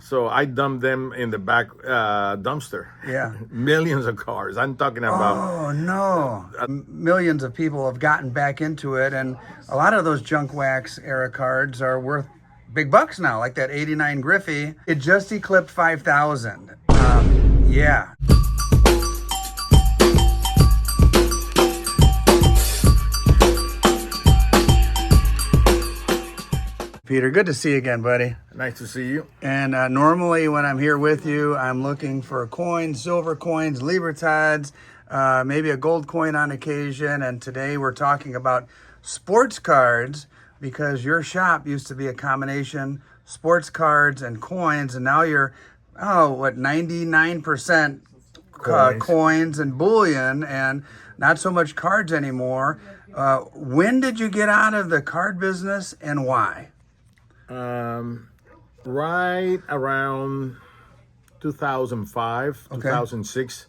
So I dumped them in the back dumpster. Yeah. Millions of cars. I'm talking about. Oh, no. Millions of people have gotten back into it, and a lot of those junk wax era cards are worth big bucks now, like that 89 Griffey. It just eclipsed 5,000. Yeah. Peter, good to see you again, buddy. Nice to see you. And normally when I'm here with you, I'm looking for coins, silver coins, libertads, maybe a gold coin on occasion. And today we're talking about sports cards, because your shop used to be a combination sports cards and coins, and now you're 99% coins and bullion, and not so much cards anymore. When did you get out of the card business, and why? Right around 2005, 2006.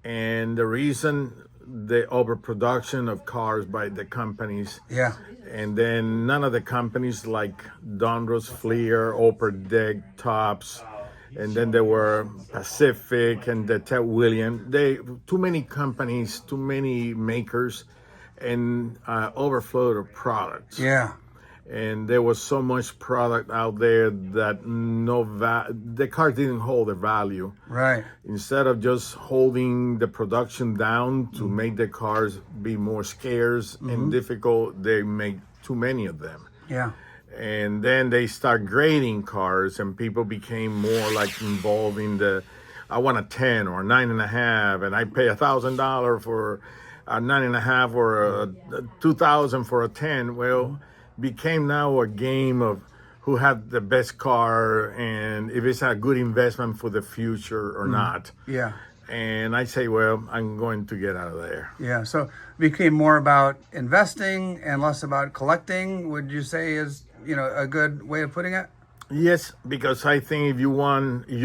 And the reason, the overproduction of cars by the companies. Yeah. And then none of the companies like Donruss, Fleer, Upper Deck, Tops, and then there were Pacific and the Ted Williams. Too many companies, too many makers, and overflow of products. Yeah. And there was so much product out there that the cars didn't hold their value. Right. Instead of just holding the production down to make the cars be more scarce and difficult, they make too many of them. Yeah. And then they start grading cars, and people became more like involved in I want a 10 or a 9.5, and I pay $1,000 for a 9.5 or a 2,000 for a 10. Well, became now a game of who had the best car and if it's a good investment for the future or not. Yeah. And I say, well, I'm going to get out of there. Yeah. So it became more about investing and less about collecting, would you say is, a good way of putting it? Yes, because I think if you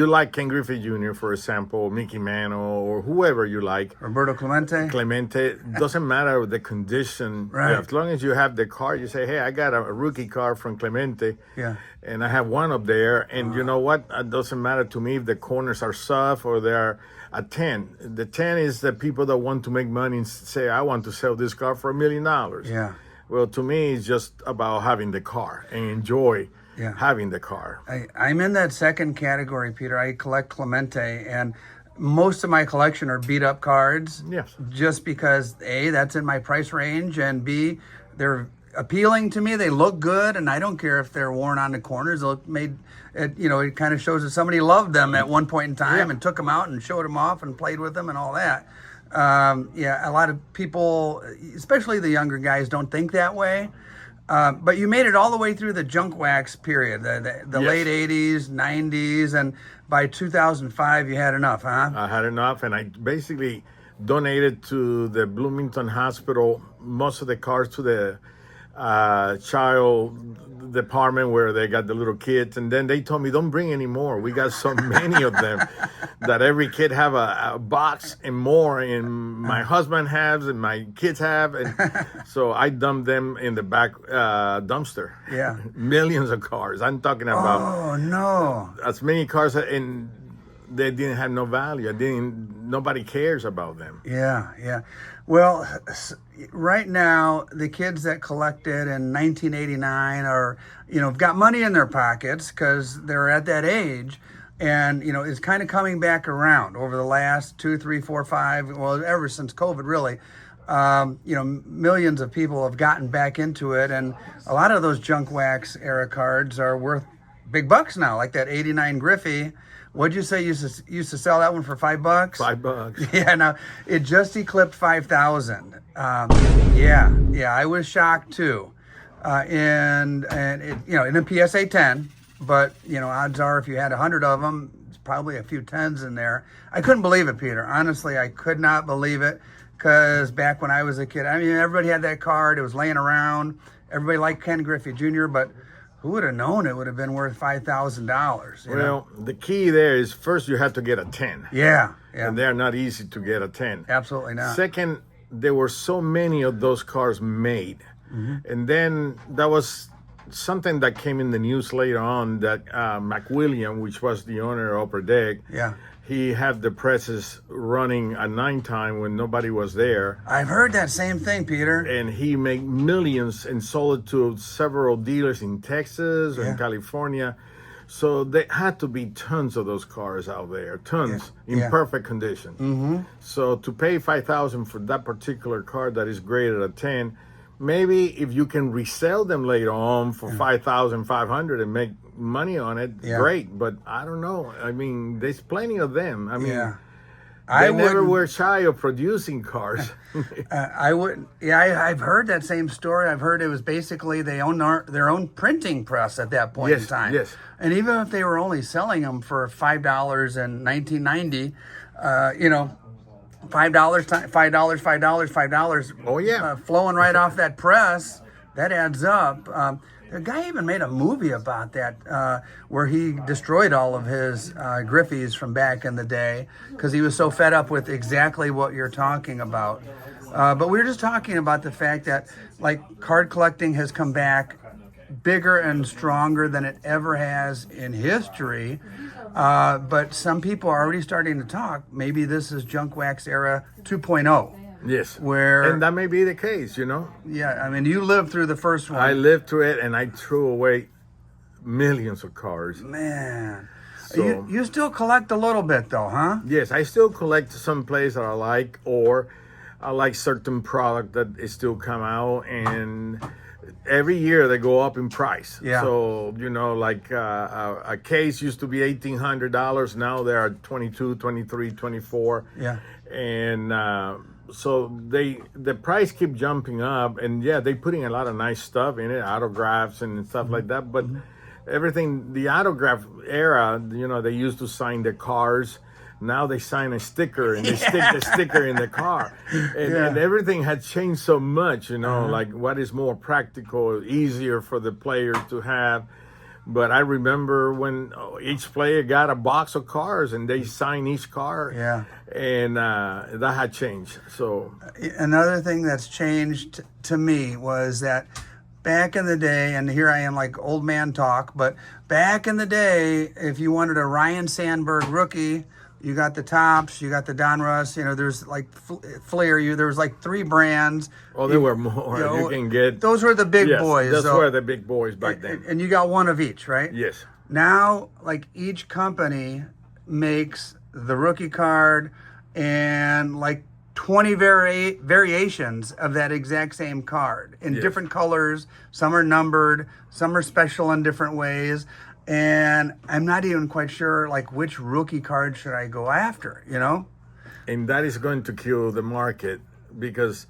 like Ken Griffey Jr., for example, Mickey Mantle, or whoever you like. Roberto Clemente, doesn't matter the condition. Right. As long as you have the car, you say, hey, I got a rookie car from Clemente. Yeah. And I have one up there. And you know what? It doesn't matter to me if the corners are soft or they're a 10. The 10 is the people that want to make money and say, I want to sell this car for $1 million. Yeah. Well, to me, it's just about having the car and enjoy having the car. I'm in that second category, Peter. I collect Clemente, and most of my collection are beat up cards. Yes. Just because A, that's in my price range, and B, they're appealing to me. They look good, and I don't care if they're worn on the corners. It kind of shows that somebody loved them at one point in time and took them out and showed them off and played with them and all that. A lot of people, especially the younger guys, don't think that way. But you made it all the way through the junk wax period, the late 80s, 90s, and by 2005 you had enough, huh? I had enough, and I basically donated to the Bloomington Hospital most of the cars to the child department where they got the little kids, and then they told me, don't bring any more. We got so many of them that every kid have a box and more, and my husband has and my kids have, and so I dumped them in the back dumpster. Yeah. Millions of cars. I'm talking about. Oh, no. As many cars, and they didn't have no value. Nobody cares about them. Yeah. Well, right now, the kids that collected in 1989 are, have got money in their pockets because they're at that age. And, it's kind of coming back around over the last 2, 3, 4, 5, well, ever since COVID, really. Millions of people have gotten back into it. And a lot of those junk wax era cards are worth big bucks now, like that 89 Griffey. What'd you say used to sell that one for $5? $5. Yeah, now it just eclipsed 5,000. I was shocked too. And it, in a PSA 10, but odds are if you had 100 of them, it's probably a few 10s in there. I couldn't believe it, Peter. Honestly, I could not believe it, because back when I was a kid, everybody had that card. It was laying around. Everybody liked Ken Griffey Jr., but who would have known it would have been worth $5,000? Well, the key there is first you have to get a 10. Yeah. And they're not easy to get a 10. Absolutely not. Second, there were so many of those cars made. And then that was something that came in the news later on that McWilliam, which was the owner of Upper Deck, Yeah. he had the presses running at night time when nobody was there, I've heard that same thing, Peter. and he made millions and sold it to several dealers in Texas Yeah. and California. So there had to be tons of those cars out there, tons in Yeah. perfect condition. Mm-hmm. So to pay $5,000 for that particular car that is graded at 10, maybe if you can resell them later on for $5,500 and make money on it, Yeah. great. But I don't know. I mean, there's plenty of them. I mean, Yeah. they never wouldn't- were shy of producing cars. I wouldn't. Yeah, I've heard that same story. I've heard it was basically they own their own printing press at that point in Yes, time. yes. And even if they were only selling them for $5 in 1990, $5. Oh, yeah. Flowing right off that press, that adds up. The guy even made a movie about that where he destroyed all of his Griffeys from back in the day because he was so fed up with exactly what you're talking about. But we were just talking about the fact that like card collecting has come back bigger and stronger than it ever has in history. But some people are already starting to talk. Maybe this is junk wax era 2.0. Yes. Where- and that may be the case, you know. Yeah, I mean, you lived through the first one. I lived through it and I threw away millions of cars. Man. So- You still collect a little bit though, huh? Yes, I still collect some plays that I like, or I like certain product that is still come out, and every year they go up in price. Yeah. So, you know, like a case used to be $1,800. Now they are 22, 23, 24. Yeah. And so the price keep jumping up, and yeah, they putting a lot of nice stuff in it, autographs and stuff like that. But everything, the autograph era, you know, they used to sign the cars. Now they sign a sticker and they stick the sticker in the car, and everything had changed so much. You know, like what is more practical, easier for the players to have. But I remember when each player got a box of cars and they signed each car. Yeah. And that had changed. So Another thing that's changed to me was that back in the day, and here I am like old man talk, but back in the day, if you wanted a Ryan Sandberg rookie, you got the Tops, you got the Donruss, you know, there's like Fleer, there was like 3 brands. oh, there were more. You know, You can get those were the big yes, boys. those so- were the big boys back then. And you got one of each, right? Yes. Now, like each company makes the rookie card and like 20 variations of that exact same card in Yes. different colors. Some are numbered, some are special in different ways. And I'm not even quite sure like which rookie card should I go after, you know? And that is going to kill the market, because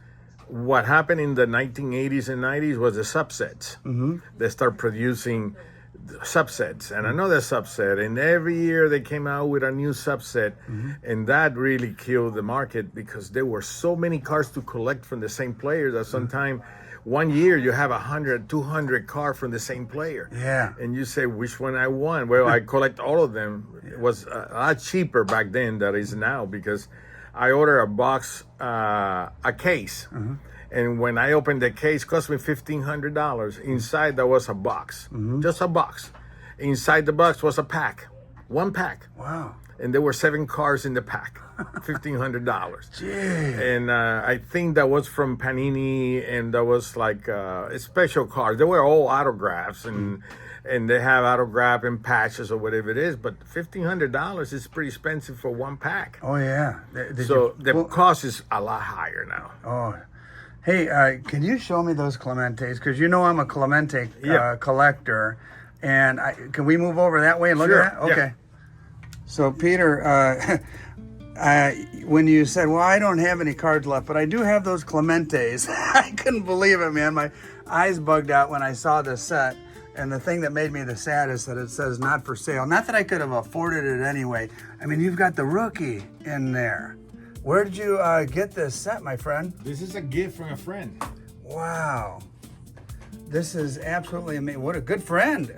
what happened in the 1980s and 90s was the subsets. Mm-hmm. They start producing subsets and another subset, and every year they came out with a new subset. And that really killed the market, because there were so many cars to collect from the same players that sometimes one year you have 100, 200 cars from the same player. Yeah. And you say, which one I want? Well, I collect all of them. It was a lot cheaper back then than it is now, because I order a box, a case. And when I opened the case, it cost me $1,500. Inside there was a box, just a box. Inside the box was a pack, one pack. Wow. And there were 7 cars in the pack, $1,500. Gee. And I think that was from Panini, and that was like special cars. They were all autographs, and they have autograph and patches or whatever it is. But $1,500 is pretty expensive for one pack. Oh, yeah. So the cost is a lot higher now. Oh, hey, can you show me those Clementes? Because you know I'm a Clemente Yeah. collector. And can we move over that way and look Sure, at that? yeah. Okay. So, Peter, when you said, well, I don't have any cards left, but I do have those Clementes. I couldn't believe it, man. My eyes bugged out when I saw this set. And the thing that made me the saddest that it says not for sale. Not that I could have afforded it anyway. I mean, you've got the rookie in there. Where did you get this set, my friend? This is a gift from a friend. Wow. This is absolutely amazing. What a good friend.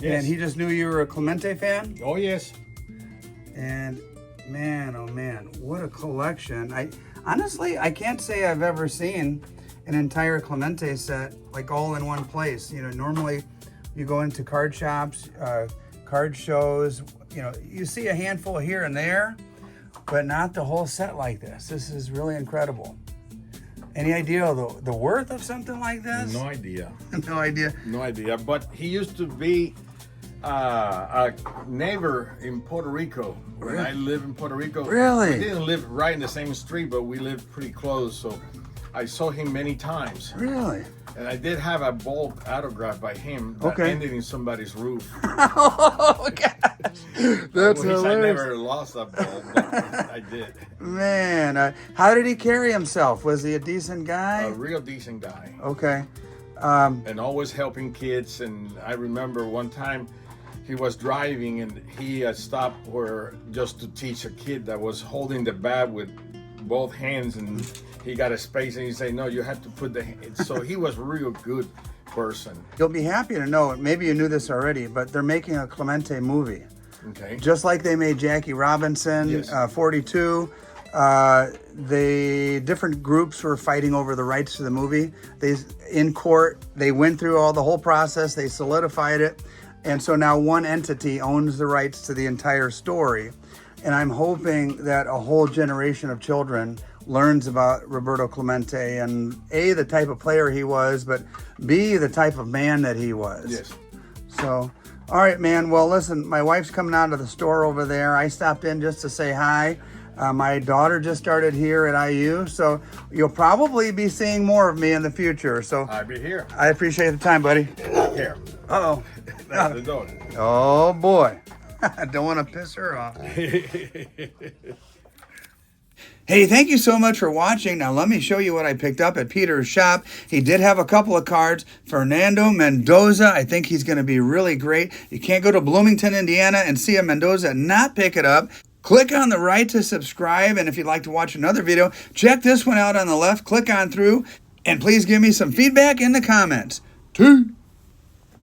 Yes. And he just knew you were a Clemente fan? Oh, yes. And man, oh man, what a collection. Honestly, I can't say I've ever seen an entire Clemente set, like all in one place. You know, normally you go into card shops, card shows, you know, you see a handful here and there, but not the whole set like this. This is really incredible. Any idea of the worth of something like this? No idea. No idea. No idea. But he used to be a neighbor in Puerto Rico. When I lived in Puerto Rico. Really? We didn't live right in the same street, but we lived pretty close. So I saw him many times. Really? And I did have a bulb autograph by him that ended in somebody's roof. Oh, gosh. That's hilarious. I never lost a bulb, but I did. Man, how did he carry himself? Was he a decent guy? A real decent guy. Okay. And always helping kids. And I remember one time he was driving and he stopped just to teach a kid that was holding the bat with both hands, and he got a space and he said, no, you have to put so he was a real good person. You'll be happy to know, maybe you knew this already, but they're making a Clemente movie. Okay. Just like they made Jackie Robinson, Yes. 42. The different groups were fighting over the rights to the movie. In court, they went through the whole process, they solidified it. And so now one entity owns the rights to the entire story. And I'm hoping that a whole generation of children learns about Roberto Clemente and A, the type of player he was, but B, the type of man that he was. Yes. So, all right, man. Well, listen, my wife's coming out of the store over there. I stopped in just to say hi. My daughter just started here at IU, so you'll probably be seeing more of me in the future. So I'll be here. I appreciate the time, buddy. Here. Uh-oh. That's the door. Oh, boy. I don't want to piss her off. Hey, thank you so much for watching. Now let me show you what I picked up at Peter's shop. He did have a couple of cards. Fernando Mendoza, I think he's going to be really great. You can't go to Bloomington, Indiana and see a Mendoza and not pick it up. Click on the right to subscribe, and if you'd like to watch another video, check this one out on the left. Click on through, and please give me some feedback in the comments. 2